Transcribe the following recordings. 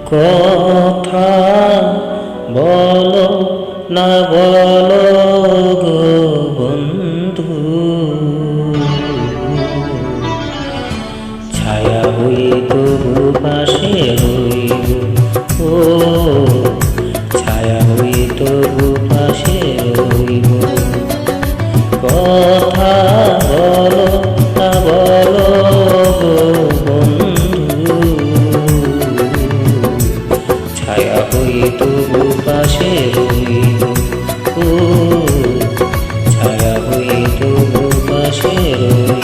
কথা বলো না বলো গো বন্ধু, ছায়া হয়ে তবু পাশে রইব। ও ছায়া হয়ে তবু পাশে রইব। কথা বলো না বলো গো বন্ধু, ছায়া হয়ে তবু পাশে রইব। ও ছায়া হয়ে তবু পাশে রইব।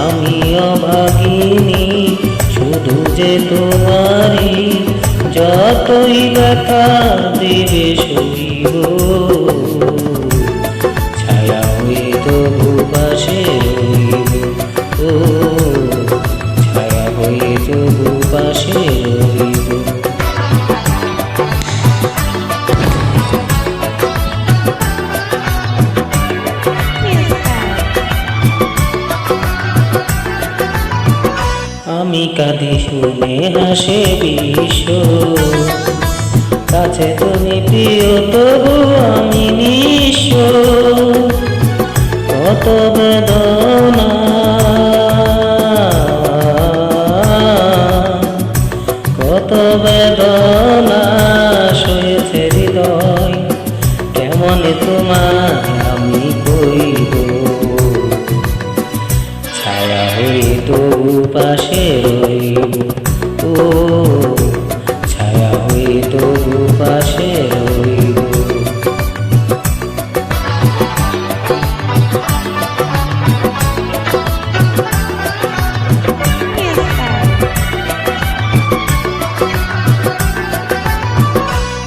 আমি অভাগিনী শুধু যে তোমারই, যতই ব্যথা দেবে সইব। ছায়া হয়ে তবু পাশে রইব। ও ছায়া হয়ে তবু পাশে রইব। আমি কাঁদি শুনে হাসে বিশ্ব, কাছে তুমি প্রিয় তবু আমি নিঃস্ব। কত বেদনা কত বেদনা সয়েছে হৃদয়, কেমন তোমার আমি কইব। ছায়া হয়ে তবু পাশে রইব। ও ছায়া হয়ে তবু পাশে রইব।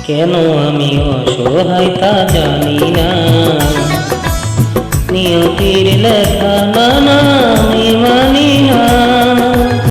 কেন আমি অসহায় তা জানি না, নিয়তির লেখা